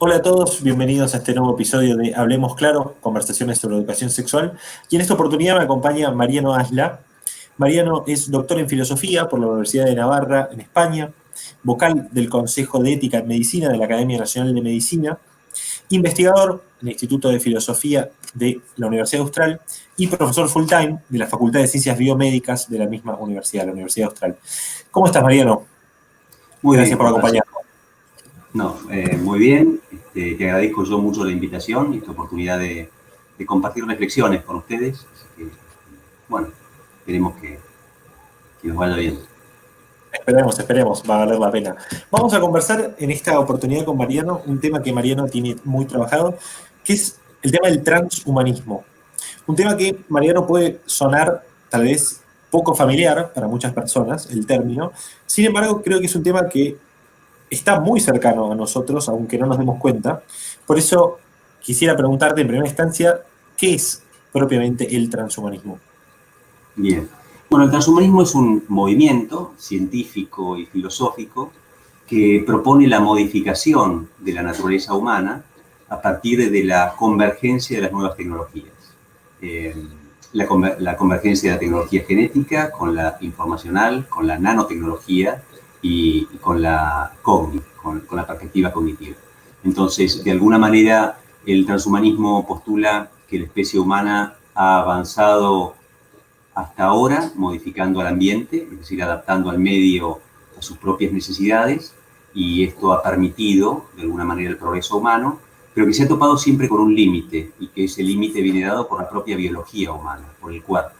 Hola a todos, bienvenidos a este nuevo episodio de Hablemos Claro, conversaciones sobre educación sexual. Y en esta oportunidad me acompaña Mariano Asla. Mariano es doctor en filosofía por la Universidad de Navarra, en España, vocal del Consejo de Ética en Medicina de la Academia Nacional de Medicina, investigador en el Instituto de Filosofía de la Universidad Austral y profesor full-time de la Facultad de Ciencias Biomédicas de la misma universidad, la Universidad Austral. ¿Cómo estás, Mariano? Muy Gracias bien, por Juan acompañarnos. Francisco. No, muy bien. Te agradezco yo mucho la invitación y esta oportunidad de compartir reflexiones con ustedes. Así que, bueno, esperemos que nos vaya bien. Esperemos, va a valer la pena. Vamos a conversar en esta oportunidad con Mariano, un tema que Mariano tiene muy trabajado, que es el tema del transhumanismo. Un tema que Mariano puede sonar tal vez poco familiar para muchas personas, el término. Sin embargo, creo que es un tema que está muy cercano a nosotros, aunque no nos demos cuenta. Por eso quisiera preguntarte en primera instancia, ¿qué es propiamente el transhumanismo? Bien. Bueno, el transhumanismo es un movimiento científico y filosófico que propone la modificación de la naturaleza humana a partir de la convergencia de las nuevas tecnologías. Eh, la convergencia de la tecnología genética con la informacional, con la nanotecnología y con con la perspectiva cognitiva. Entonces, de alguna manera, el transhumanismo postula que la especie humana ha avanzado hasta ahora modificando al ambiente, es decir, adaptando al medio a sus propias necesidades, y esto ha permitido, de alguna manera, el progreso humano, pero que se ha topado siempre con un límite, y que ese límite viene dado por la propia biología humana, por el cuerpo.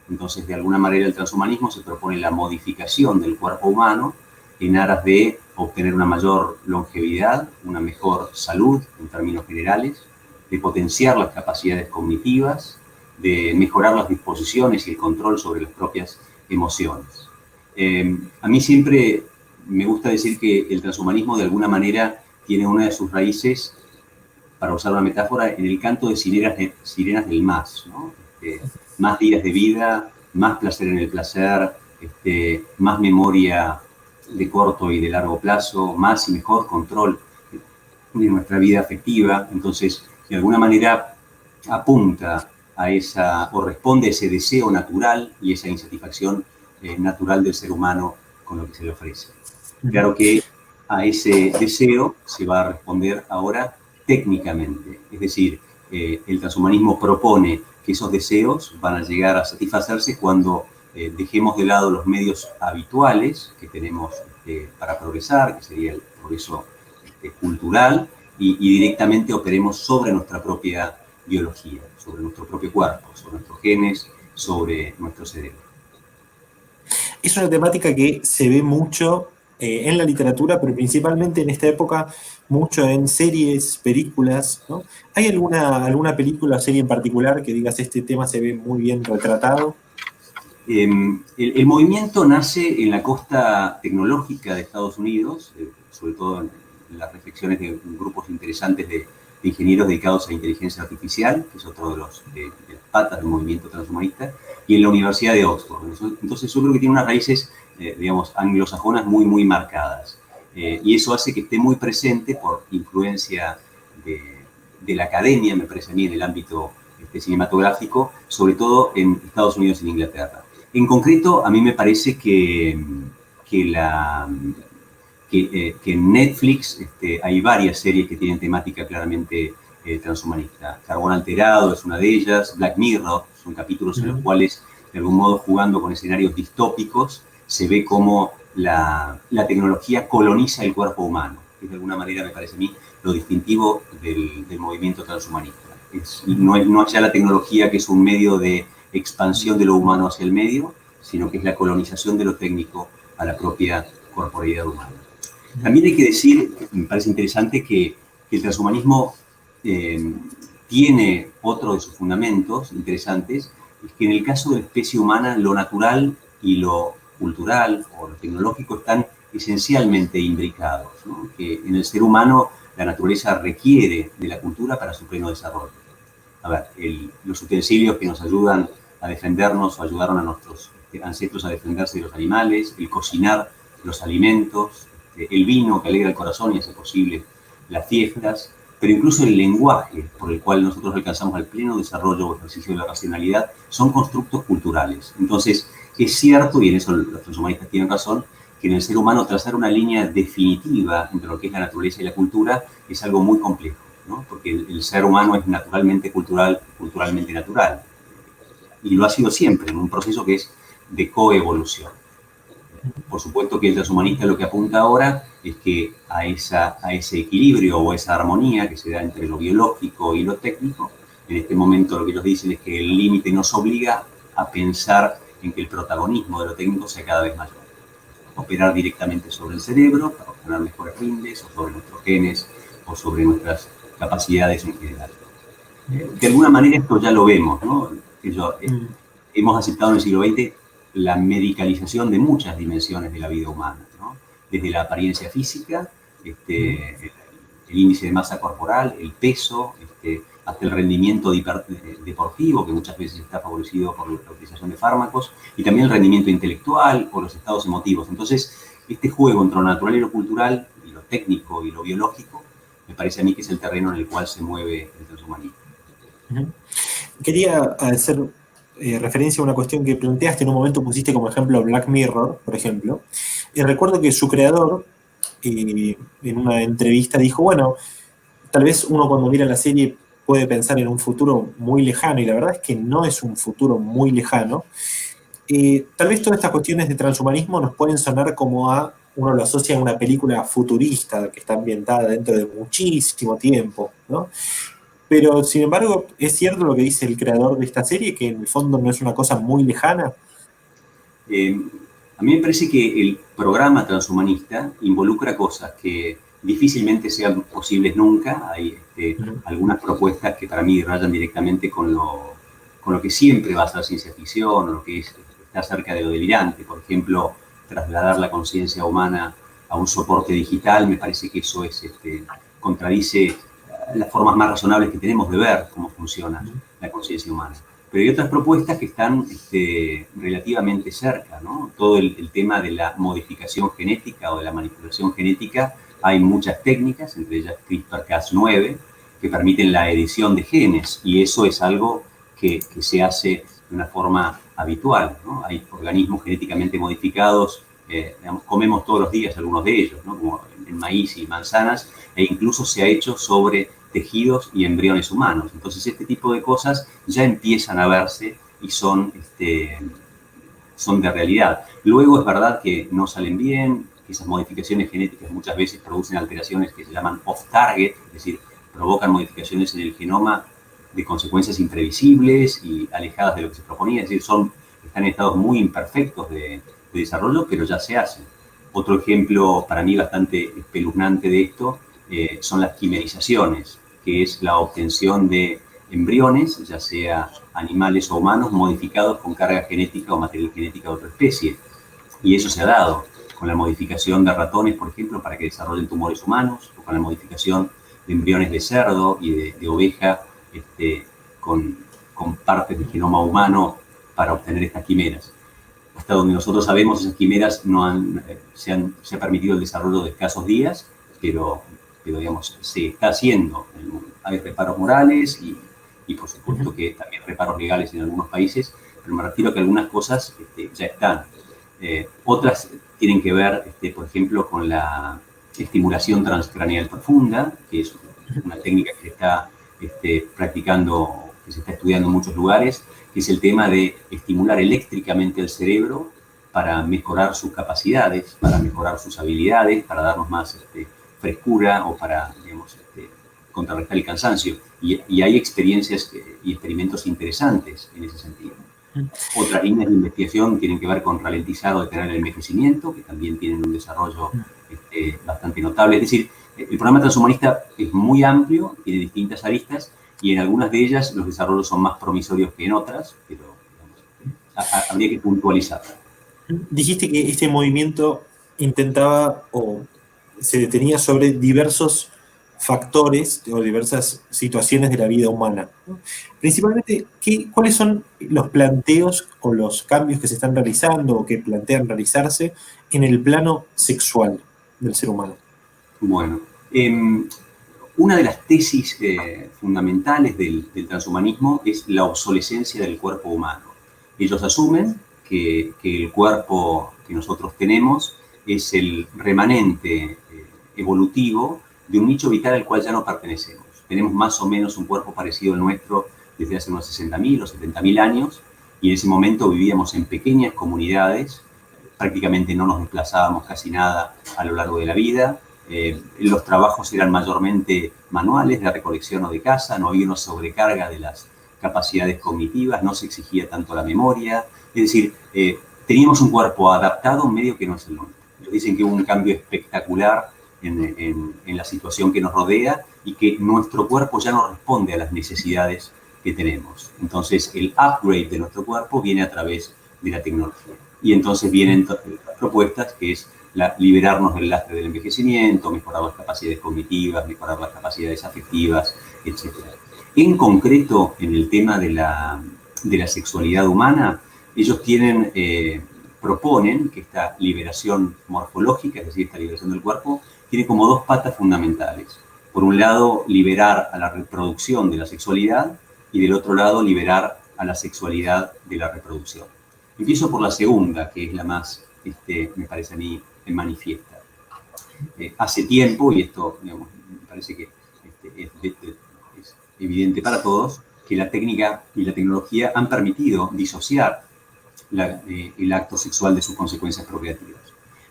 Entonces, de alguna manera, el transhumanismo se propone la modificación del cuerpo humano en aras de obtener una mayor longevidad, una mejor salud en términos generales, de potenciar las capacidades cognitivas, de mejorar las disposiciones y el control sobre las propias emociones. A mí siempre me gusta decir que el transhumanismo de alguna manera tiene una de sus raíces, para usar una metáfora, en el canto de sirenas del más, ¿no? Más días de vida, más placer en el placer, más memoria de corto y de largo plazo, más y mejor control de nuestra vida afectiva. Entonces, de alguna manera apunta a esa, o responde a ese deseo natural y esa insatisfacción natural del ser humano con lo que se le ofrece. Claro que a ese deseo se va a responder ahora técnicamente, es decir, el transhumanismo propone que esos deseos van a llegar a satisfacerse cuando dejemos de lado los medios habituales que tenemos para progresar, que sería el progreso cultural, y directamente operemos sobre nuestra propia biología, sobre nuestro propio cuerpo, sobre nuestros genes, sobre nuestro cerebro. Es una temática que se ve mucho en la literatura, pero principalmente en esta época, mucho en series, películas, ¿no? ¿Hay alguna película o serie en particular que digas este tema se ve muy bien retratado? El movimiento nace en la costa tecnológica de Estados Unidos, sobre todo en las reflexiones de grupos interesantes de ingenieros dedicados a inteligencia artificial, que es otro de las patas del movimiento transhumanista, y en la Universidad de Oxford. Entonces yo creo que tiene unas raíces, digamos, anglosajonas muy, muy marcadas. Y eso hace que esté muy presente por influencia de la academia, me parece a mí, en el ámbito cinematográfico, sobre todo en Estados Unidos y en Inglaterra. En concreto, a mí me parece que en Netflix hay varias series que tienen temática claramente transhumanista. Carbón Alterado es una de ellas, Black Mirror, son capítulos en los cuales, de algún modo, jugando con escenarios distópicos, se ve cómo la tecnología coloniza el cuerpo humano, que de alguna manera, me parece a mí, lo distintivo del movimiento transhumanista. No es ya la tecnología que es un medio de expansión de lo humano hacia el medio, sino que es la colonización de lo técnico a la propia corporeidad humana. También hay que decir, me parece interesante, que el transhumanismo tiene otro de sus fundamentos interesantes, es que en el caso de la especie humana lo natural y lo cultural o lo tecnológico están esencialmente imbricados, ¿no? Que en el ser humano la naturaleza requiere de la cultura para su pleno desarrollo. A ver, los utensilios que nos ayudan a defendernos o ayudaron a nuestros ancestros a defenderse de los animales, el cocinar los alimentos, el vino que alegra el corazón y hace posible las fiestas, pero incluso el lenguaje por el cual nosotros alcanzamos el pleno desarrollo o ejercicio de la racionalidad son constructos culturales. Entonces, es cierto, y en eso los transhumanistas tienen razón, que en el ser humano trazar una línea definitiva entre lo que es la naturaleza y la cultura es algo muy complejo, ¿no? Porque el ser humano es naturalmente cultural, culturalmente natural. Y lo ha sido siempre, en un proceso que es de coevolución. Por supuesto que el transhumanista lo que apunta ahora es que a ese equilibrio o esa armonía que se da entre lo biológico y lo técnico, en este momento lo que ellos dicen es que el límite nos obliga a pensar en que el protagonismo de lo técnico sea cada vez mayor. Operar directamente sobre el cerebro para obtener mejores rindes, o sobre nuestros genes, o sobre nuestras capacidades en general. De alguna manera esto ya lo vemos, ¿no? Hemos aceptado en el siglo XX la medicalización de muchas dimensiones de la vida humana, ¿no? Desde la apariencia física, el índice de masa corporal, el peso, hasta el rendimiento deportivo, que muchas veces está favorecido por la utilización de fármacos, y también el rendimiento intelectual o los estados emotivos. Entonces, este juego entre lo natural y lo cultural, y lo técnico y lo biológico, me parece a mí que es el terreno en el cual se mueve el transhumanismo. Quería hacer referencia a una cuestión que planteaste en un momento, pusiste como ejemplo Black Mirror, por ejemplo, y recuerdo que su creador en una entrevista dijo, bueno, tal vez uno cuando mira la serie puede pensar en un futuro muy lejano, y la verdad es que no es un futuro muy lejano. Tal vez todas estas cuestiones de transhumanismo nos pueden sonar como uno lo asocia a una película futurista que está ambientada dentro de muchísimo tiempo, ¿no? Pero, sin embargo, ¿es cierto lo que dice el creador de esta serie, que en el fondo no es una cosa muy lejana? A mí me parece que el programa transhumanista involucra cosas que difícilmente sean posibles nunca. Hay algunas propuestas que para mí rayan directamente con lo que siempre va a ser ciencia ficción, o lo que está cerca de lo delirante. Por ejemplo, trasladar la conciencia humana a un soporte digital, me parece que eso contradice las formas más razonables que tenemos de ver cómo funciona la conciencia humana. Pero hay otras propuestas que están relativamente cerca, ¿no? Todo el tema de la modificación genética o de la manipulación genética, hay muchas técnicas, entre ellas CRISPR-Cas9, que permiten la edición de genes, y eso es algo que se hace de una forma habitual, ¿no? Hay organismos genéticamente modificados, comemos todos los días algunos de ellos, ¿no? Como el maíz y manzanas, e incluso se ha hecho sobre tejidos y embriones humanos. Entonces, este tipo de cosas ya empiezan a verse y son de realidad. Luego, es verdad que no salen bien, que esas modificaciones genéticas muchas veces producen alteraciones que se llaman off-target, es decir, provocan modificaciones en el genoma de consecuencias imprevisibles y alejadas de lo que se proponía, es decir, están en estados muy imperfectos de desarrollo, pero ya se hacen. Otro ejemplo para mí bastante espeluznante de esto son las quimerizaciones, que es la obtención de embriones, ya sea animales o humanos, modificados con carga genética o material genética de otra especie. Y eso se ha dado con la modificación de ratones, por ejemplo, para que desarrollen tumores humanos, o con la modificación de embriones de cerdo y de oveja con partes del genoma humano para obtener estas quimeras. Hasta donde nosotros sabemos, esas quimeras se ha permitido el desarrollo de escasos días, pero digamos, se está haciendo. Hay reparos morales y por supuesto que también reparos legales en algunos países, pero me refiero a que algunas cosas ya están. Otras tienen que ver, por ejemplo, con la estimulación transcraneal profunda, que es una técnica que se está practicando, que se está estudiando en muchos lugares, que es el tema de estimular eléctricamente el cerebro para mejorar sus capacidades, para mejorar sus habilidades, para darnos más frescura o para, digamos, contrarrestar el cansancio. Y hay experiencias y experimentos interesantes en ese sentido. Otras líneas de investigación tienen que ver con ralentizar o detener el envejecimiento, que también tienen un desarrollo bastante notable. Es decir, el programa transhumanista es muy amplio, tiene distintas aristas, y en algunas de ellas los desarrollos son más promisorios que en otras, pero digamos, habría que puntualizar. Dijiste que este movimiento intentaba o se detenía sobre diversos factores o diversas situaciones de la vida humana, ¿no? Principalmente, ¿cuáles son los planteos o los cambios que se están realizando o que plantean realizarse en el plano sexual del ser humano? Bueno, Una de las tesis fundamentales del transhumanismo es la obsolescencia del cuerpo humano. Ellos asumen que el cuerpo que nosotros tenemos es el remanente evolutivo de un nicho vital al cual ya no pertenecemos. Tenemos más o menos un cuerpo parecido al nuestro desde hace unos 60.000 o 70.000 años, y en ese momento vivíamos en pequeñas comunidades, prácticamente no nos desplazábamos casi nada a lo largo de la vida. Los trabajos eran mayormente manuales, de recolección o de caza, no había una sobrecarga de las capacidades cognitivas, no se exigía tanto la memoria, es decir, teníamos un cuerpo adaptado a un medio que no es el nuestro. Ellos dicen que hubo un cambio espectacular en la situación que nos rodea y que nuestro cuerpo ya no responde a las necesidades que tenemos. Entonces, el upgrade de nuestro cuerpo viene a través de la tecnología. Y entonces vienen las propuestas, que es liberarnos del lastre del envejecimiento, mejorar las capacidades cognitivas, mejorar las capacidades afectivas, etc. En concreto, en el tema de la sexualidad humana, ellos proponen que esta liberación morfológica, es decir, esta liberación del cuerpo, tiene como dos patas fundamentales. Por un lado, liberar a la reproducción de la sexualidad, y del otro lado, liberar a la sexualidad de la reproducción. Empiezo por la segunda, que es la más, me parece a mí, manifiesta. Hace tiempo, y esto digamos, me parece que es evidente para todos, que la técnica y la tecnología han permitido disociar el acto sexual de sus consecuencias procreativas.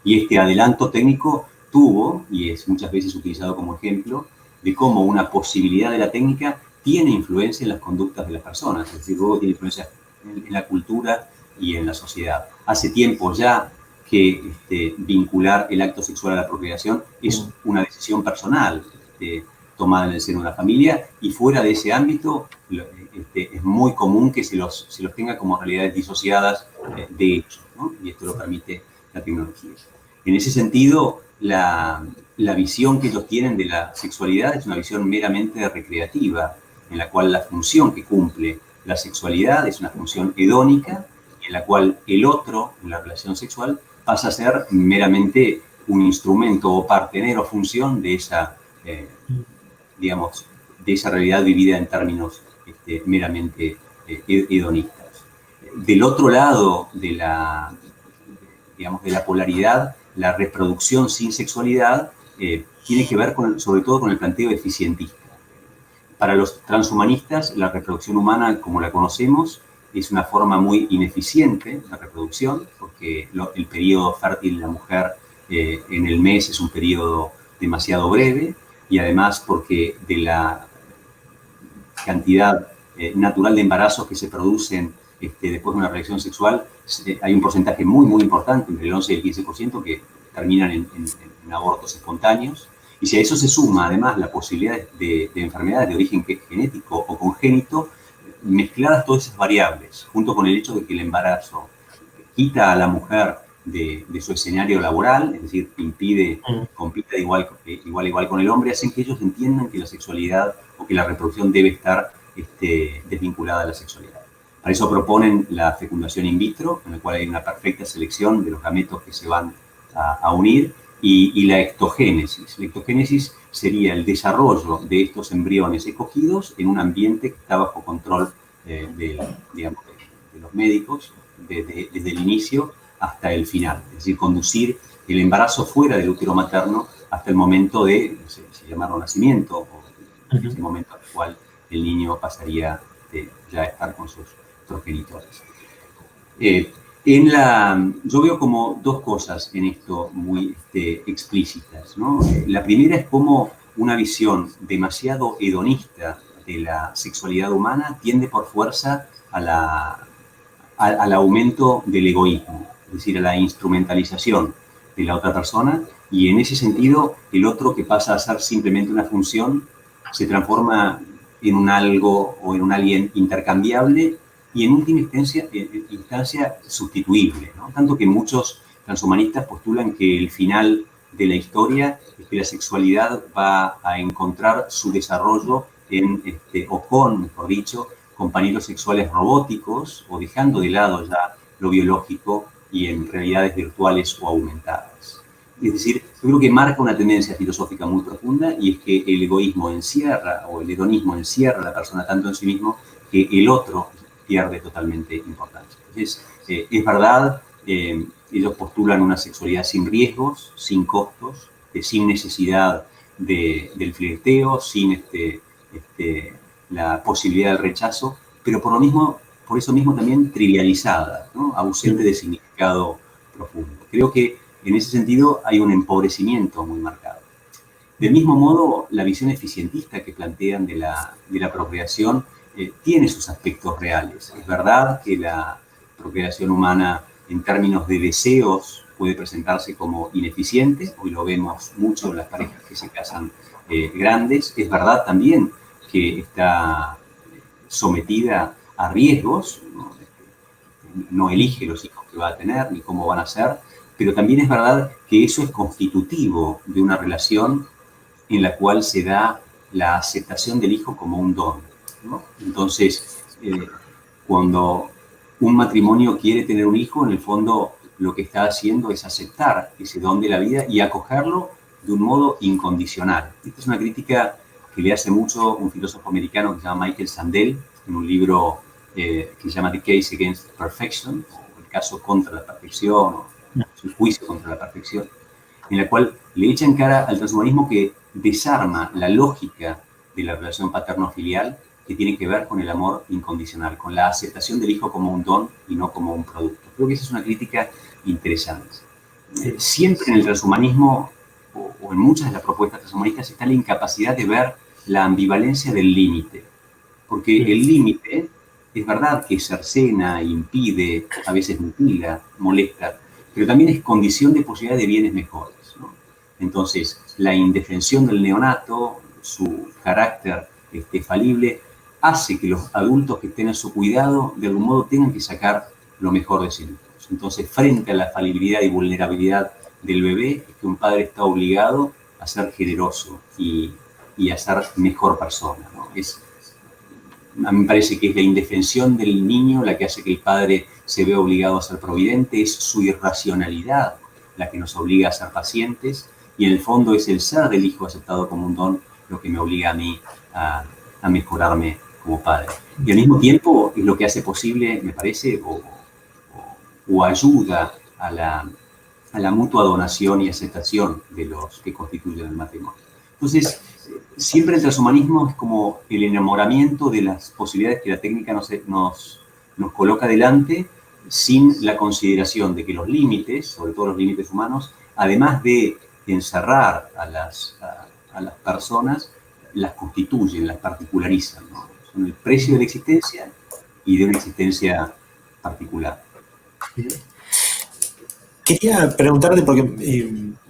Y este adelanto técnico tuvo, y es muchas veces utilizado como ejemplo, de cómo una posibilidad de la técnica tiene influencia en las conductas de las personas, es decir, luego tiene influencia en la cultura y en la sociedad. Hace tiempo ya que vincular el acto sexual a la procreación es una decisión personal tomada en el seno de una familia, y fuera de ese ámbito es muy común que se los tenga como realidades disociadas de hecho, ¿no? Y esto lo permite la tecnología. En ese sentido, la visión que ellos tienen de la sexualidad es una visión meramente recreativa, en la cual la función que cumple la sexualidad es una función hedónica, en la cual el otro, en la relación sexual, pasa a ser meramente un instrumento o partener o función de esa, digamos, de esa realidad vivida en términos meramente hedonistas. Del otro lado de la polaridad, la reproducción sin sexualidad tiene que ver sobre todo con el planteo eficientista. Para los transhumanistas, la reproducción humana, como la conocemos, es una forma muy ineficiente de reproducción, porque el periodo fértil de la mujer en el mes es un periodo demasiado breve, y además porque de la cantidad natural de embarazos que se producen después de una reacción sexual, hay un porcentaje muy, muy importante, entre el 11 y el 15%, que terminan en abortos espontáneos. Y si a eso se suma, además, la posibilidad de enfermedades de origen genético o congénito, mezcladas todas esas variables, junto con el hecho de que el embarazo quita a la mujer de su escenario laboral, es decir, impide compita igual con el hombre, hacen que ellos entiendan que la sexualidad o que la reproducción debe estar desvinculada a la sexualidad. Para eso proponen la fecundación in vitro, en la cual hay una perfecta selección de los gametos que se van a unir, y la ectogénesis. La ectogénesis sería el desarrollo de estos embriones escogidos en un ambiente que está bajo control de los médicos desde el inicio hasta el final. Es decir, conducir el embarazo fuera del útero materno hasta el momento de, se llama nacimiento, o ese momento al cual el niño pasaría ya a estar con sus progenitores. Yo veo como dos cosas en esto muy explícitas, ¿no? La primera es como una visión demasiado hedonista de la sexualidad humana tiende por fuerza al aumento del egoísmo, es decir, a la instrumentalización de la otra persona, y en ese sentido el otro, que pasa a ser simplemente una función, se transforma en un algo o en un alguien intercambiable y en última instancia sustituible, ¿no? Tanto que muchos transhumanistas postulan que el final de la historia es que la sexualidad va a encontrar su desarrollo mejor dicho, compañeros sexuales robóticos, o dejando de lado ya lo biológico y en realidades virtuales o aumentadas. Es decir, yo creo que marca una tendencia filosófica muy profunda, y es que el egoísmo encierra, o el hedonismo encierra a la persona tanto en sí mismo, que el otro pierde totalmente importancia. Entonces, es verdad, ellos postulan una sexualidad sin riesgos, sin costos, sin necesidad del flirteo, sin la posibilidad del rechazo, pero por eso mismo también trivializada, ¿no? Ausente de significado profundo. Creo que en ese sentido hay un empobrecimiento muy marcado. Del mismo modo, la visión eficientista que plantean de la procreación tiene sus aspectos reales. Es verdad que la procreación humana en términos de deseos puede presentarse como ineficiente. Hoy lo vemos mucho en las parejas que se casan grandes. Es verdad también que está sometida a riesgos, no elige los hijos que va a tener ni cómo van a ser, pero también es verdad que eso es constitutivo de una relación en la cual se da la aceptación del hijo como un don, ¿no? Entonces, cuando un matrimonio quiere tener un hijo, en el fondo lo que está haciendo es aceptar ese don de la vida y acogerlo de un modo incondicional. Esta es una crítica que le hace mucho un filósofo americano que se llama Michael Sandel, en un libro que se llama The Case Against Perfection, o el caso contra la perfección, o el juicio contra la perfección, en la cual le echa en cara al transhumanismo que desarma la lógica de la relación paterno-filial que tiene que ver con el amor incondicional, con la aceptación del hijo como un don y no como un producto. Creo que esa es una crítica interesante. Siempre en el transhumanismo, o en muchas de las propuestas transhumanistas, está la incapacidad de ver la ambivalencia del límite. Porque el límite, es verdad que cercena, impide, a veces mutila, molesta, pero también es condición de posibilidad de bienes mejores, ¿no? Entonces, la indefensión del neonato, su carácter falible, hace que los adultos que estén a su cuidado, de algún modo, tengan que sacar lo mejor de sí mismos. Entonces, frente a la falibilidad y vulnerabilidad del bebé, es que un padre está obligado a ser generoso y a ser mejor persona, ¿no? A mí me parece que es la indefensión del niño la que hace que el padre se vea obligado a ser providente, es su irracionalidad la que nos obliga a ser pacientes, y en el fondo es el ser del hijo aceptado como un don lo que me obliga a mí a mejorarme como padre. Y al mismo tiempo es lo que hace posible, me parece, o ayuda a la mutua donación y aceptación de los que constituyen el matrimonio. Entonces, siempre el transhumanismo es como el enamoramiento de las posibilidades que la técnica nos coloca delante, sin la consideración de que los límites, sobre todo los límites humanos, además de encerrar a las personas, las constituyen, las particularizan, ¿no? Son el precio de la existencia y de una existencia particular. Quería preguntarte, porque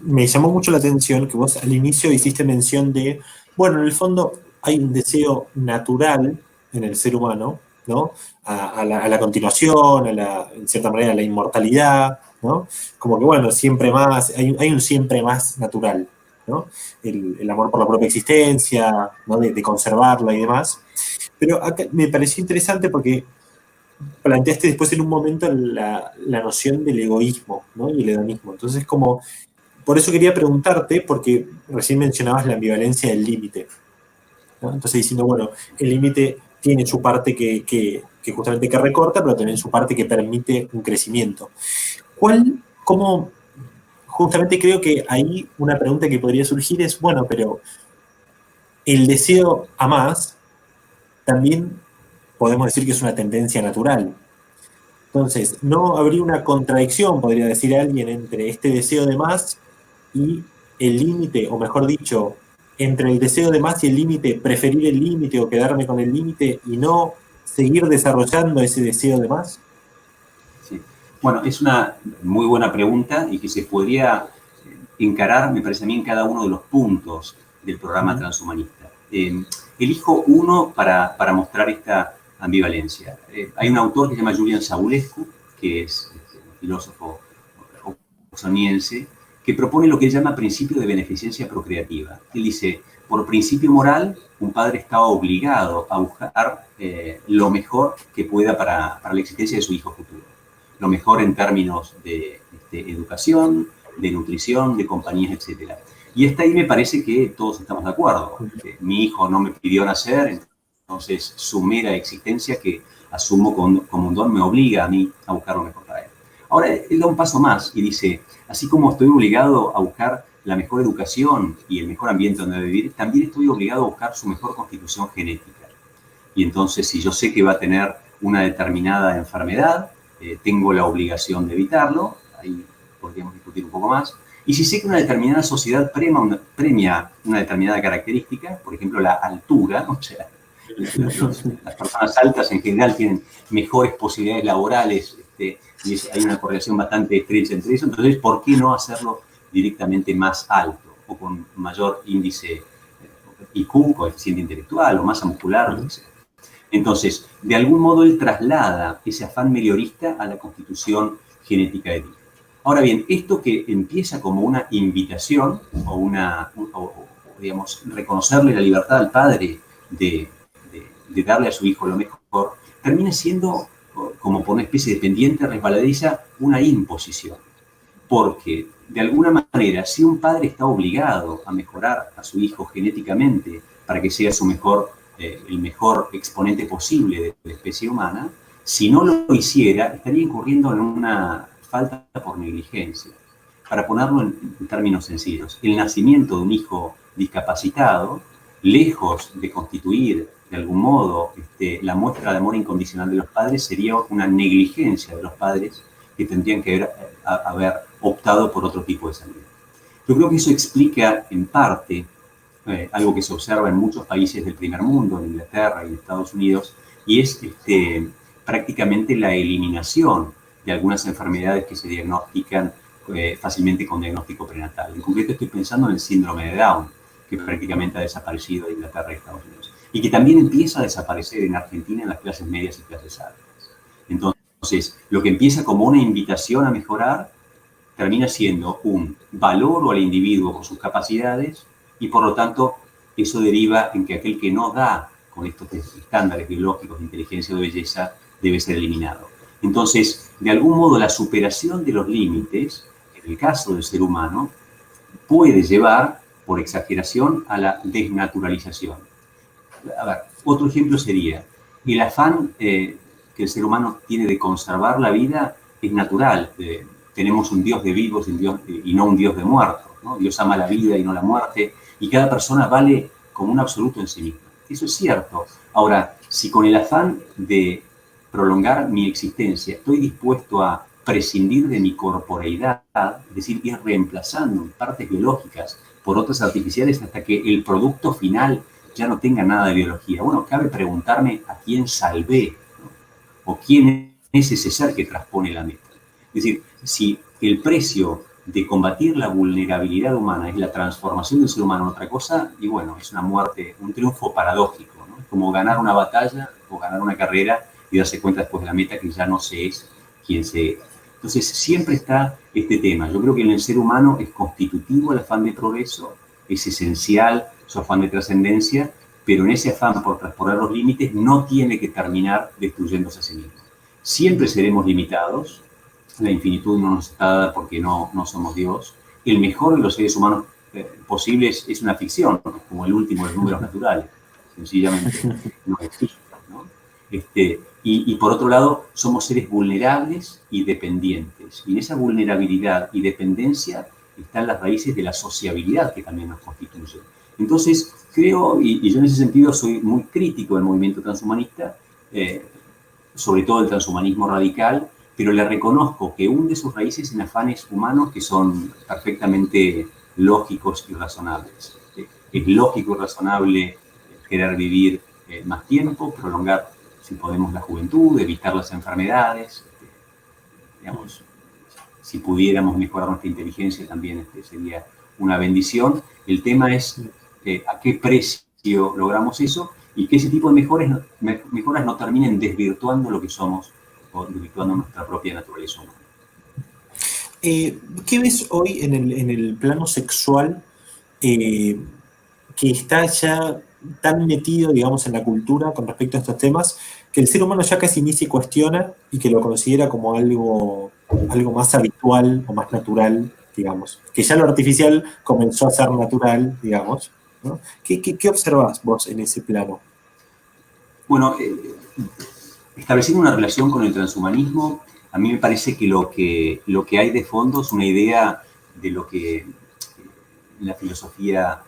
me llamó mucho la atención que vos al inicio hiciste mención de, bueno, en el fondo hay un deseo natural en el ser humano, ¿no? A la continuación, en cierta manera, a la inmortalidad, ¿no? Como que, bueno, siempre más, hay un siempre más natural, ¿no? El amor por la propia existencia, ¿no? De conservarla y demás. Pero acá me pareció interesante porque planteaste después en un momento la noción del egoísmo, ¿no? Y el hedonismo. Entonces, como, por eso quería preguntarte, porque recién mencionabas la ambivalencia del límite, ¿no? Entonces, diciendo, bueno, el límite tiene su parte que justamente que recorta, pero también su parte que permite un crecimiento. ¿Cómo, justamente creo que ahí una pregunta que podría surgir es, bueno, pero el deseo a más también podemos decir que es una tendencia natural. Entonces, ¿no habría una contradicción, podría decir alguien, entre este deseo de más y el límite, o mejor dicho, entre el deseo de más y el límite, preferir el límite o quedarme con el límite y no seguir desarrollando ese deseo de más? Sí. Bueno, es una muy buena pregunta y que se podría encarar, me parece a mí, en cada uno de los puntos del programa transhumanista. Elijo uno para mostrar esta ambivalencia. Hay un autor que se llama Julian Savulescu, que es un filósofo oxoniense, que propone lo que él llama principio de beneficencia procreativa. Él dice, por principio moral, un padre está obligado a buscar lo mejor que pueda para la existencia de su hijo futuro. Lo mejor en términos de educación, de nutrición, de compañías, etc. Y hasta ahí me parece que todos estamos de acuerdo. Mi hijo no me pidió nacer, entonces su mera existencia, que asumo como un don, me obliga a mí a buscar lo mejor para él. Ahora, él da un paso más y dice, así como estoy obligado a buscar la mejor educación y el mejor ambiente donde vivir, también estoy obligado a buscar su mejor constitución genética. Y entonces, si yo sé que va a tener una determinada enfermedad, tengo la obligación de evitarlo, ahí podríamos discutir un poco más. Y si sé que una determinada sociedad premia una determinada característica, por ejemplo, la altura, o sea, las personas altas en general tienen mejores posibilidades laborales, y hay una correlación bastante estrecha entre eso, entonces, ¿por qué no hacerlo directamente más alto o con mayor índice IQ, coeficiente intelectual o masa muscular, lo que sea? Entonces, de algún modo él traslada ese afán meliorista a la constitución genética de vida. Ahora bien, esto que empieza como una invitación o digamos, reconocerle la libertad al padre de darle a su hijo lo mejor, termina siendo, como por una especie de pendiente resbaladiza, una imposición. Porque, de alguna manera, si un padre está obligado a mejorar a su hijo genéticamente para que sea el mejor exponente posible de la especie humana, si no lo hiciera, estaría incurriendo en una falta por negligencia. Para ponerlo en términos sencillos, el nacimiento de un hijo discapacitado, lejos de constituir de algún modo la muestra de amor incondicional de los padres, sería una negligencia de los padres que tendrían que haber optado por otro tipo de salud. Yo creo que eso explica en parte algo que se observa en muchos países del primer mundo, en Inglaterra y en Estados Unidos, y es prácticamente la eliminación de algunas enfermedades que se diagnostican fácilmente con diagnóstico prenatal. En concreto estoy pensando en el síndrome de Down, que prácticamente ha desaparecido de Inglaterra y Estados Unidos, y que también empieza a desaparecer en Argentina en las clases medias y clases altas. Entonces, lo que empieza como una invitación a mejorar termina siendo un valor al individuo por sus capacidades y, por lo tanto, eso deriva en que aquel que no da con estos estándares biológicos de inteligencia o de belleza debe ser eliminado. Entonces, de algún modo, la superación de los límites, en el caso del ser humano, puede llevar, por exageración, a la desnaturalización. A ver, otro ejemplo sería, el afán que el ser humano tiene de conservar la vida es natural. Tenemos un Dios de vivos y no un Dios de muertos, ¿no? Dios ama la vida y no la muerte, y cada persona vale como un absoluto en sí misma. Eso es cierto. Ahora, si con el afán de prolongar mi existencia estoy dispuesto a prescindir de mi corporeidad, es decir, ir reemplazando partes biológicas por otras artificiales hasta que el producto final ya no tenga nada de biología. Bueno, cabe preguntarme a quién salvé, ¿no? O quién es ese ser que transpone la meta. Es decir, si el precio de combatir la vulnerabilidad humana es la transformación del ser humano en otra cosa, y bueno, es una muerte, un triunfo paradójico, ¿no? Es como ganar una batalla o ganar una carrera y darse cuenta después de la meta que ya no se es quien se es. Entonces, siempre está este tema. Yo creo que en el ser humano es constitutivo el afán de progreso, es esencial su afán de trascendencia, pero en ese afán por trasponer los límites no tiene que terminar destruyéndose a sí mismo. Siempre seremos limitados, la infinitud no nos está dada porque no somos Dios. El mejor de los seres humanos posibles es una ficción, ¿no? Como el último de los números naturales. Sencillamente no existe, ¿no? Y por otro lado, somos seres vulnerables y dependientes. Y en esa vulnerabilidad y dependencia están las raíces de la sociabilidad que también nos constituye. Entonces, creo, y yo en ese sentido soy muy crítico del movimiento transhumanista, sobre todo el transhumanismo radical, pero le reconozco que hunde sus raíces en afanes humanos que son perfectamente lógicos y razonables. Es lógico y razonable querer vivir más tiempo, prolongar, si podemos, la juventud, evitar las enfermedades. Digamos, si pudiéramos mejorar nuestra inteligencia también sería una bendición. El tema es a qué precio logramos eso y que ese tipo de mejoras no terminen desvirtuando lo que somos o desvirtuando nuestra propia naturaleza humana. ¿Qué ves hoy en el plano sexual que está ya tan metido, digamos, en la cultura con respecto a estos temas, que el ser humano ya casi ni se cuestiona y que lo considera como algo más habitual o más natural digamos, que ya lo artificial comenzó a ser natural, digamos, ¿no? ¿Qué observás vos en ese plano? Bueno, estableciendo una relación con el transhumanismo, a mí me parece que lo que hay de fondo es una idea de lo que en la filosofía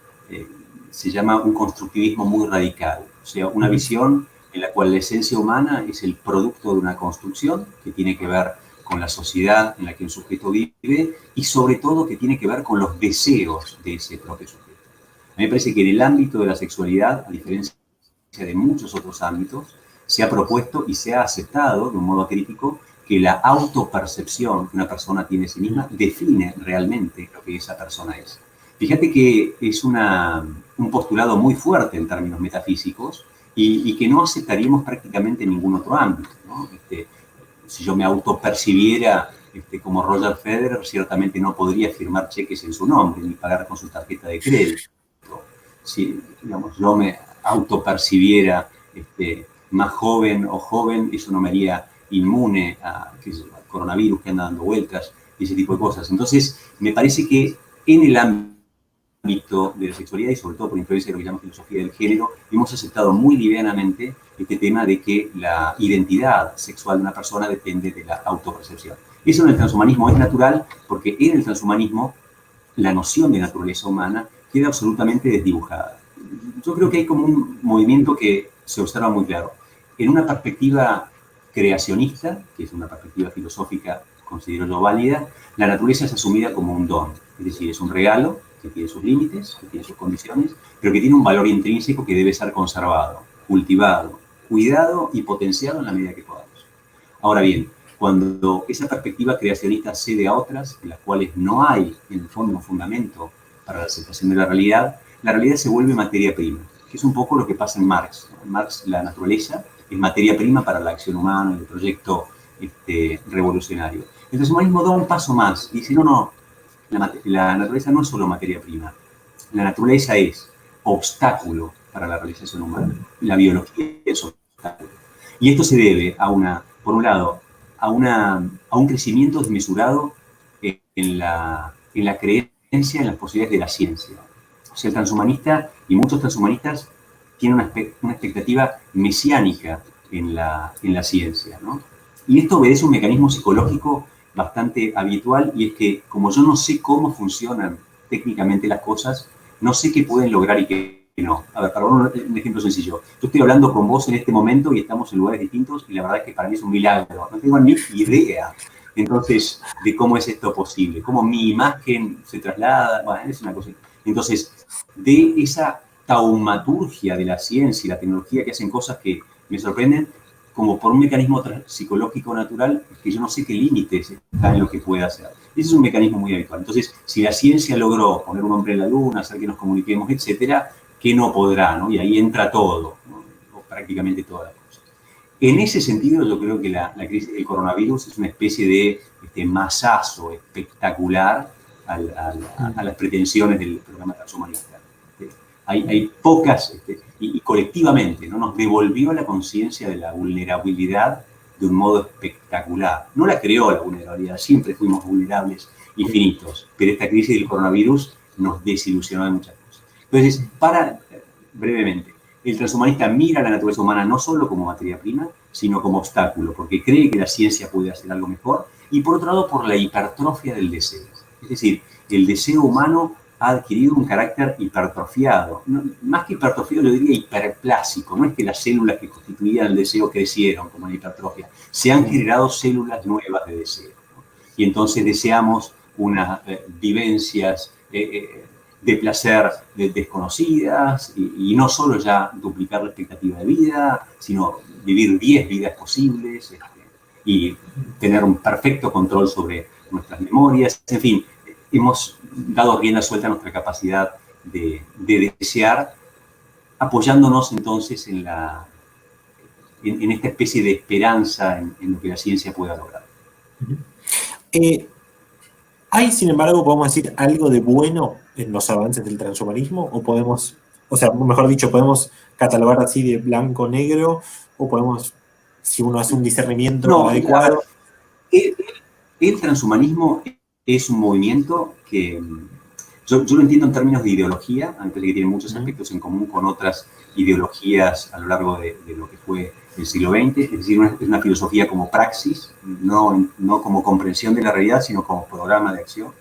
se llama un constructivismo muy radical, o sea, una visión en la cual la esencia humana es el producto de una construcción que tiene que ver con la sociedad en la que un sujeto vive y sobre todo que tiene que ver con los deseos de ese propio sujeto. A mí me parece que en el ámbito de la sexualidad, a diferencia de muchos otros ámbitos, se ha propuesto y se ha aceptado de un modo crítico que la autopercepción que una persona tiene de sí misma define realmente lo que esa persona es. Fíjate que es un postulado muy fuerte en términos metafísicos y que no aceptaríamos prácticamente en ningún otro ámbito, ¿no? Si yo me autopercibiera como Roger Federer, ciertamente no podría firmar cheques en su nombre ni pagar con su tarjeta de crédito. Si, digamos, yo me autopercibiera más joven o joven, eso no me haría inmune al coronavirus que anda dando vueltas y ese tipo de cosas. Entonces, me parece que en el ámbito de la sexualidad y sobre todo por influencia de lo que llamamos filosofía del género, hemos aceptado muy livianamente este tema de que la identidad sexual de una persona depende de la autopercepción. Eso en el transhumanismo es natural porque en el transhumanismo la noción de naturaleza humana queda absolutamente desdibujada. Yo creo que hay como un movimiento que se observa muy claro. En una perspectiva creacionista, que es una perspectiva filosófica, considero yo válida, la naturaleza es asumida como un don, es decir, es un regalo que tiene sus límites, que tiene sus condiciones, pero que tiene un valor intrínseco que debe ser conservado, cultivado, cuidado y potenciado en la medida que podamos. Ahora bien, cuando esa perspectiva creacionista cede a otras, en las cuales no hay, en el fondo, un fundamento para la aceptación de la realidad se vuelve materia prima, que es un poco lo que pasa en Marx. En Marx, la naturaleza es materia prima para la acción humana, el proyecto revolucionario. El transhumanismo da un paso más y dice, no, la naturaleza no es solo materia prima, la naturaleza es obstáculo para la realización humana. La biología es obstáculo. Y esto se debe por un lado, a un crecimiento desmesurado en la creencia en las posibilidades de la ciencia. O sea, el transhumanista y muchos transhumanistas tienen una expectativa mesiánica en la ciencia, ¿no? Y esto obedece a un mecanismo psicológico bastante habitual y es que como yo no sé cómo funcionan técnicamente las cosas, no sé qué pueden lograr y qué no. A ver, para un ejemplo sencillo. Yo estoy hablando con vos en este momento y estamos en lugares distintos y la verdad es que para mí es un milagro. No tengo ni idea, entonces, de cómo es esto posible, cómo mi imagen se traslada. Bueno, es una cosa. Entonces, de esa taumaturgia de la ciencia y la tecnología que hacen cosas que me sorprenden, como por un mecanismo psicológico natural, que yo no sé qué límites están en lo que puede hacer. Ese es un mecanismo muy habitual. Entonces, si la ciencia logró poner un hombre en la luna, hacer que nos comuniquemos, etcétera, ¿qué no podrá? ¿No? Y ahí entra todo, ¿no? O prácticamente todas las cosas. En ese sentido, yo creo que la crisis del coronavirus es una especie de masazo espectacular a las pretensiones del programa transhumanista. Hay pocas, y colectivamente, ¿no? Nos devolvió la conciencia de la vulnerabilidad de un modo espectacular. No la creó la vulnerabilidad, siempre fuimos vulnerables y finitos, pero esta crisis del coronavirus nos desilusionó de muchas cosas. Entonces, brevemente, el transhumanista mira a la naturaleza humana no solo como materia prima, sino como obstáculo, porque cree que la ciencia puede hacer algo mejor, y por otro lado, por la hipertrofia del deseo. Es decir, el deseo humano ha adquirido un carácter hipertrofiado. No, más que hipertrofiado, yo diría hiperplásico. No es que las células que constituían el deseo crecieron como en la hipertrofia. Se han generado células nuevas de deseo, ¿no? Y entonces deseamos unas vivencias de placer desconocidas y no solo ya duplicar la expectativa de vida, sino vivir 10 vidas posibles y tener un perfecto control sobre nuestras memorias. En fin, hemos dado rienda suelta a nuestra capacidad de desear, apoyándonos entonces en esta especie de esperanza en lo que la ciencia pueda lograr. ¿Hay, sin embargo, podemos decir, algo de bueno en los avances del transhumanismo? ¿O podemos, o sea, mejor dicho, podemos catalogar así de blanco-negro? ¿O podemos, si uno hace un discernimiento adecuado? El transhumanismo es un movimiento que yo lo entiendo en términos de ideología, antes de que tiene muchos aspectos en común con otras ideologías a lo largo de lo que fue el siglo XX, es decir, es una filosofía como praxis, no como comprensión de la realidad, sino como programa de acción.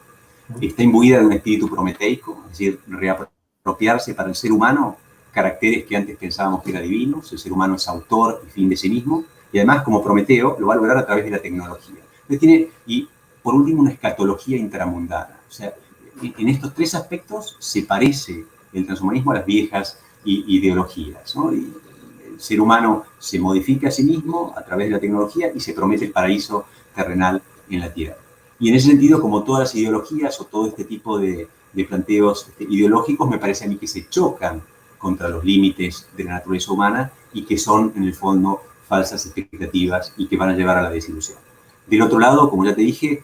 Está imbuida de un espíritu prometeico, es decir, reapropiarse para el ser humano caracteres que antes pensábamos que eran divinos. El ser humano es autor y fin de sí mismo, y además, como Prometeo, lo va a lograr a través de la tecnología. Y por último, una escatología intramundana. O sea, en estos tres aspectos se parece el transhumanismo a las viejas ideologías, ¿no? Y el ser humano se modifica a sí mismo a través de la tecnología y se promete el paraíso terrenal en la Tierra. Y en ese sentido, como todas las ideologías o todo este tipo de planteos ideológicos, me parece a mí que se chocan contra los límites de la naturaleza humana y que son, en el fondo, falsas expectativas y que van a llevar a la desilusión. Del otro lado, como ya te dije,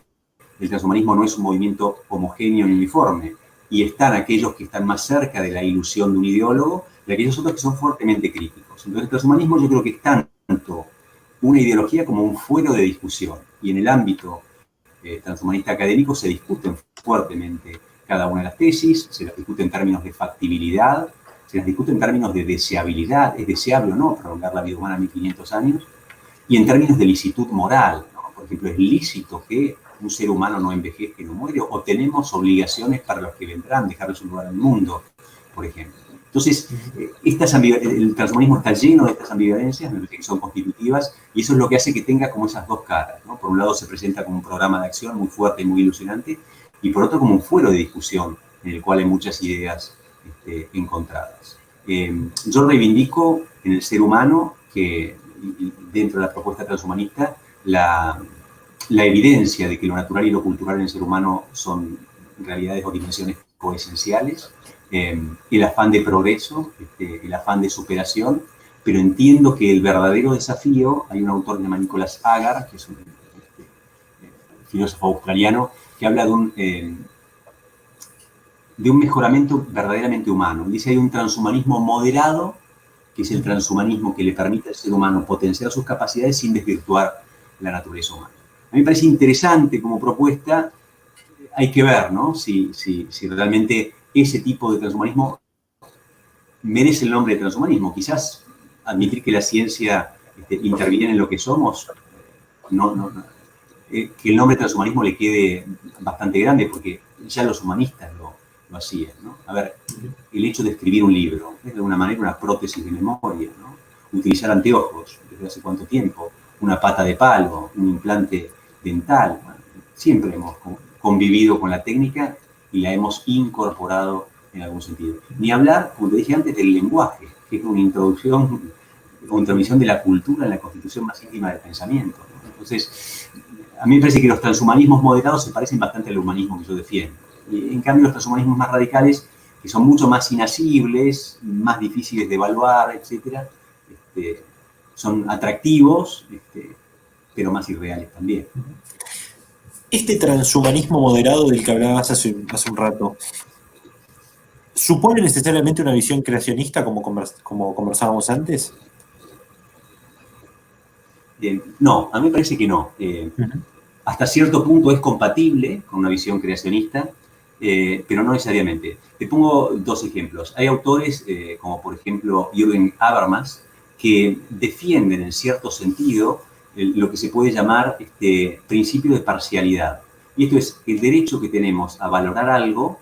el transhumanismo no es un movimiento homogéneo ni uniforme, y están aquellos que están más cerca de la ilusión de un ideólogo y aquellos otros que son fuertemente críticos. Entonces, el transhumanismo yo creo que es tanto una ideología como un fuero de discusión, y en el ámbito transhumanista académico se discuten fuertemente cada una de las tesis, se las discute en términos de factibilidad, se las discute en términos de deseabilidad, es deseable o no prolongar la vida humana a 1500 años, y en términos de licitud moral, ¿no? Por ejemplo, ¿es lícito que un ser humano no envejezca y no muere? ¿O tenemos obligaciones para los que vendrán, dejarles un lugar en el mundo, por ejemplo? Entonces, el transhumanismo está lleno de estas ambivalencias, me parece que son constitutivas, y eso es lo que hace que tenga como esas dos caras, ¿no? Por un lado se presenta como un programa de acción muy fuerte y muy ilusionante, y por otro como un fuero de discusión en el cual hay muchas ideas encontradas. Yo reivindico en el ser humano que, dentro de la propuesta transhumanista, la evidencia de que lo natural y lo cultural en el ser humano son realidades o dimensiones coesenciales, el afán de progreso, el afán de superación, pero entiendo que el verdadero desafío, hay un autor llamado Nicholas Agar, que es un filósofo australiano, que habla de un mejoramiento verdaderamente humano. Dice, hay un transhumanismo moderado, que es el transhumanismo que le permite al ser humano potenciar sus capacidades sin desvirtuar la naturaleza humana. A mí me parece interesante como propuesta, hay que ver, ¿no? Si realmente ese tipo de transhumanismo merece el nombre de transhumanismo. Quizás admitir que la ciencia interviene en lo que somos, que el nombre transhumanismo le quede bastante grande, porque ya los humanistas lo hacían, ¿no? A ver, el hecho de escribir un libro es de alguna manera una prótesis de memoria, ¿no? Utilizar anteojos, desde hace cuánto tiempo, una pata de palo, un implante dental. Bueno, siempre hemos convivido con la técnica y la hemos incorporado en algún sentido. Ni hablar, como te dije antes, del lenguaje, que es una introducción o intromisión de la cultura en la constitución más íntima del pensamiento, ¿no? Entonces, a mí me parece que los transhumanismos moderados se parecen bastante al humanismo que yo defiendo. Y en cambio, los transhumanismos más radicales, que son mucho más inasibles, más difíciles de evaluar, etcétera, son atractivos, pero más irreales también. Este transhumanismo moderado del que hablabas hace un rato, ¿supone necesariamente una visión creacionista como conversábamos antes? No, a mí me parece que no. Hasta cierto punto es compatible con una visión creacionista, pero no necesariamente. Te pongo dos ejemplos. Hay autores, como por ejemplo Jürgen Habermas, que defienden en cierto sentido lo que se puede llamar principio de parcialidad. Y esto es el derecho que tenemos a valorar algo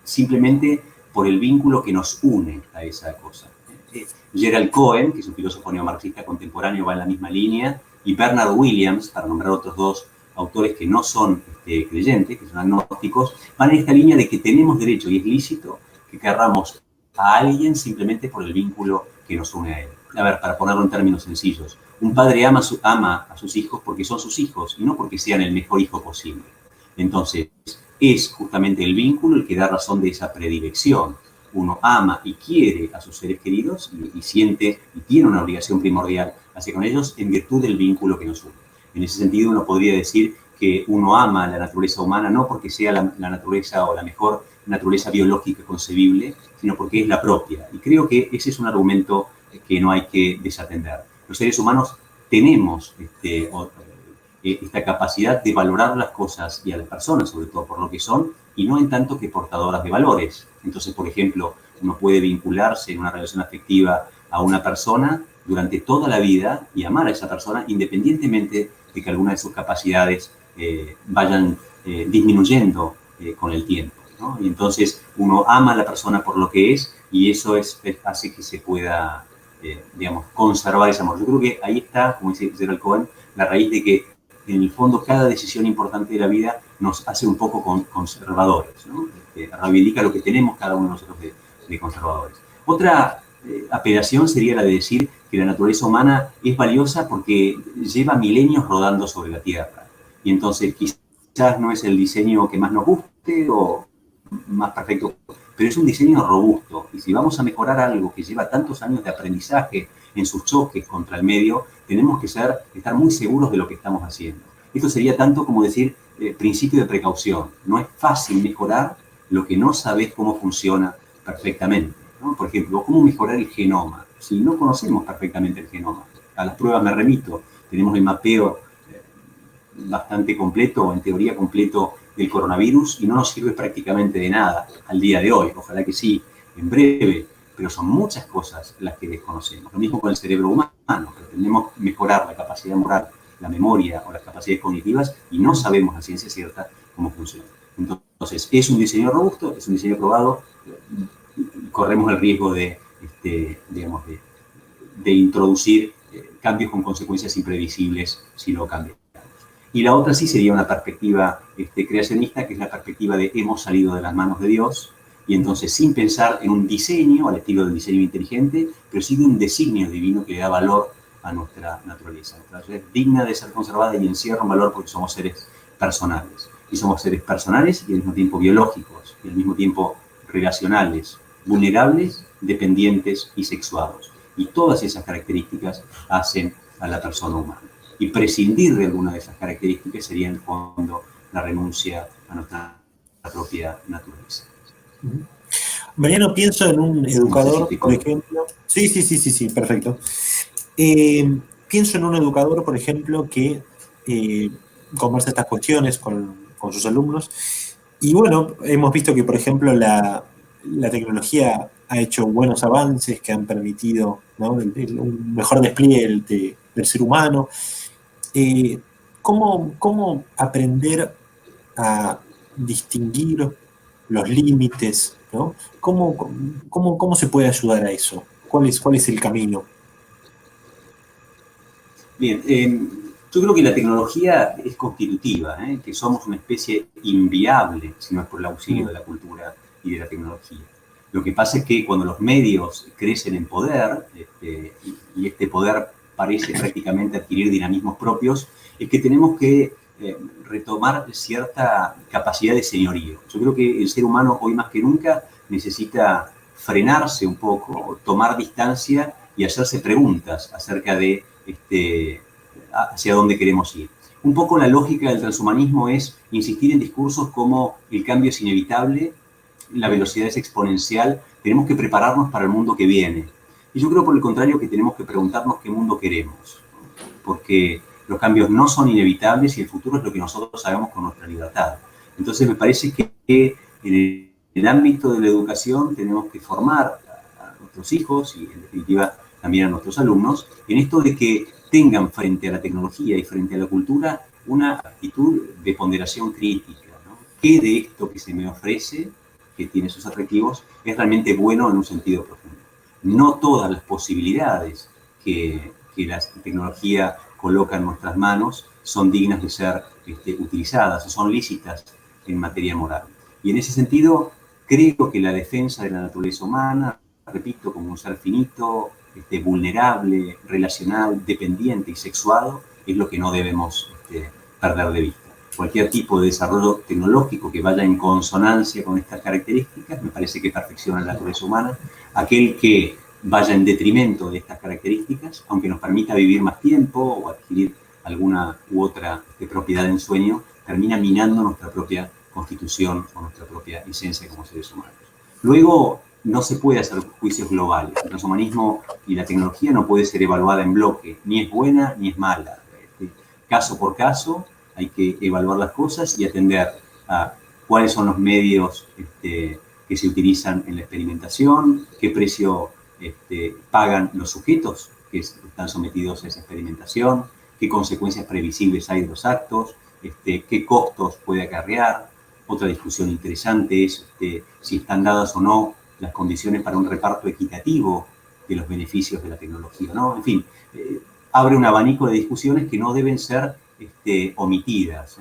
simplemente por el vínculo que nos une a esa cosa. Gerald Cohen, que es un filósofo neomarxista contemporáneo, va en la misma línea, y Bernard Williams, para nombrar otros dos autores que no son creyentes, que son agnósticos, van en esta línea de que tenemos derecho y es lícito que querramos a alguien simplemente por el vínculo que nos une a él. A ver, para ponerlo en términos sencillos, un padre ama a sus hijos porque son sus hijos y no porque sean el mejor hijo posible. Entonces, es justamente el vínculo el que da razón de esa predilección. Uno ama y quiere a sus seres queridos y siente y tiene una obligación primordial hacia con ellos en virtud del vínculo que nos une. En ese sentido, uno podría decir que uno ama la naturaleza humana no porque sea la naturaleza o la mejor naturaleza biológica concebible, sino porque es la propia. Y creo que ese es un argumento que no hay que desatender. Los seres humanos tenemos esta capacidad de valorar las cosas y a las personas, sobre todo por lo que son, y no en tanto que portadoras de valores. Entonces, por ejemplo, uno puede vincularse en una relación afectiva a una persona durante toda la vida y amar a esa persona independientemente de que alguna de sus capacidades vayan disminuyendo con el tiempo, ¿no? Y entonces uno ama a la persona por lo que es y eso hace que se pueda, digamos, conservar ese amor. Yo creo que ahí está, como dice Gerald Cohen, la raíz de que en el fondo cada decisión importante de la vida nos hace un poco conservadores, ¿no? Reivindica lo que tenemos cada uno de nosotros de conservadores. Otra apelación sería la de decir que la naturaleza humana es valiosa porque lleva milenios rodando sobre la Tierra. Y entonces quizás no es el diseño que más nos guste o más perfecto, pero es un diseño robusto. Y si vamos a mejorar algo que lleva tantos años de aprendizaje en sus choques contra el medio, tenemos que estar muy seguros de lo que estamos haciendo. Esto sería tanto como decir principio de precaución. No es fácil mejorar lo que no sabes cómo funciona perfectamente, ¿no? Por ejemplo, ¿cómo mejorar el genoma? Si no conocemos perfectamente el genoma, a las pruebas me remito, tenemos el mapeo bastante completo, en teoría completo, del coronavirus y no nos sirve prácticamente de nada al día de hoy. Ojalá que sí, en breve, pero son muchas cosas las que desconocemos. Lo mismo con el cerebro humano, pretendemos mejorar la capacidad moral, la memoria o las capacidades cognitivas y no sabemos a ciencia cierta cómo funciona. Entonces, es un diseño robusto, es un diseño probado, corremos el riesgo digamos, de introducir cambios con consecuencias imprevisibles si lo cambiamos. Y la otra sí sería una perspectiva creacionista, que es la perspectiva de hemos salido de las manos de Dios, y entonces sin pensar en un diseño, al estilo del diseño inteligente, pero sí de un designio divino que le da valor a nuestra naturaleza. Nuestra naturaleza es digna de ser conservada y encierra un valor porque somos seres personales. Y somos seres personales y al mismo tiempo biológicos, y al mismo tiempo relacionales, vulnerables, dependientes y sexuados. Y todas esas características hacen a la persona humana. Y prescindir de alguna de esas características sería en el fondo la renuncia a nuestra propia naturaleza. Mariano, pienso en un educador, por ejemplo. Sí, perfecto. Pienso en un educador, por ejemplo, que conversa estas cuestiones con sus alumnos. Y bueno, hemos visto que, por ejemplo, la tecnología ha hecho buenos avances que han permitido, ¿no?, un mejor despliegue del ser humano. ¿Cómo aprender a distinguir los límites, ¿no? ¿Cómo se puede ayudar a eso? ¿Cuál es el camino? Bien, yo creo que la tecnología es constitutiva, que somos una especie inviable si no es por el auxilio de la cultura y de la tecnología. Lo que pasa es que cuando los medios crecen en poder, y este poder parece prácticamente adquirir dinamismos propios, es que tenemos que retomar cierta capacidad de señorío. Yo creo que el ser humano hoy más que nunca necesita frenarse un poco, tomar distancia y hacerse preguntas acerca de hacia dónde queremos ir. Un poco la lógica del transhumanismo es insistir en discursos como el cambio es inevitable, la velocidad es exponencial, tenemos que prepararnos para el mundo que viene. Y yo creo, por el contrario, que tenemos que preguntarnos qué mundo queremos, porque los cambios no son inevitables y el futuro es lo que nosotros hagamos con nuestra libertad. Entonces, me parece que en el ámbito de la educación tenemos que formar a nuestros hijos y, en definitiva, también a nuestros alumnos en esto de que tengan frente a la tecnología y frente a la cultura una actitud de ponderación crítica, ¿no? ¿Qué de esto que se me ofrece, que tiene sus atractivos, es realmente bueno en un sentido profundo? No todas las posibilidades que la tecnología coloca en nuestras manos son dignas de ser utilizadas o son lícitas en materia moral. Y en ese sentido, creo que la defensa de la naturaleza humana, repito, como un ser finito, vulnerable, relacional, dependiente y sexuado, es lo que no debemos perder de vista. Cualquier tipo de desarrollo tecnológico que vaya en consonancia con estas características me parece que perfecciona la naturaleza humana. Aquel que vaya en detrimento de estas características, aunque nos permita vivir más tiempo o adquirir alguna u otra propiedad en sueño, termina minando nuestra propia constitución o nuestra propia esencia como seres humanos. Luego, no se puede hacer juicios globales. El transhumanismo y la tecnología no puede ser evaluada en bloque, ni es buena ni es mala. caso por caso, hay que evaluar las cosas y atender a cuáles son los medios que se utilizan en la experimentación, qué precio pagan los sujetos que están sometidos a esa experimentación, qué consecuencias previsibles hay de los actos, qué costos puede acarrear. Otra discusión interesante es si están dadas o no las condiciones para un reparto equitativo de los beneficios de la tecnología, ¿no? En fin, abre un abanico de discusiones que no deben ser omitidas.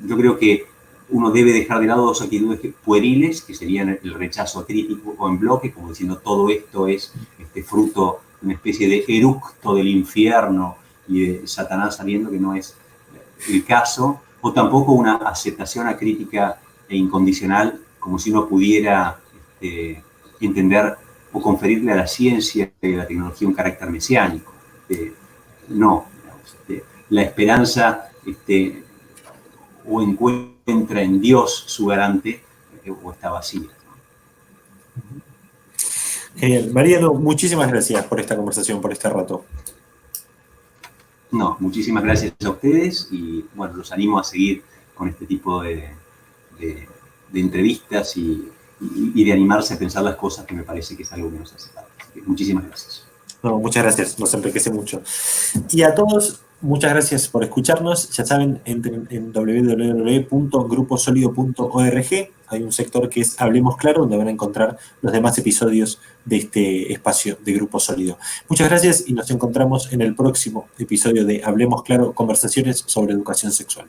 Yo creo que uno debe dejar de lado dos actitudes pueriles, que serían el rechazo crítico o en bloque, como diciendo todo esto es fruto de una especie de eructo del infierno y de Satanás saliendo, que no es el caso, o tampoco una aceptación acrítica e incondicional, como si uno pudiera entender o conferirle a la ciencia y a la tecnología un carácter mesiánico. No, la esperanza o encuentra en Dios su garante o está vacía. Genial. Mariano, muchísimas gracias por esta conversación, por este rato. No, muchísimas gracias a ustedes y bueno, los animo a seguir con este tipo de entrevistas y de animarse a pensar las cosas, que me parece que es algo que nos hace falta. Muchísimas gracias. No, muchas gracias, nos enriquece mucho. Y a todos, muchas gracias por escucharnos. Ya saben, entren en www.gruposolido.org. Hay un sector que es Hablemos Claro, donde van a encontrar los demás episodios de este espacio de Grupo Sólido. Muchas gracias y nos encontramos en el próximo episodio de Hablemos Claro, conversaciones sobre educación sexual.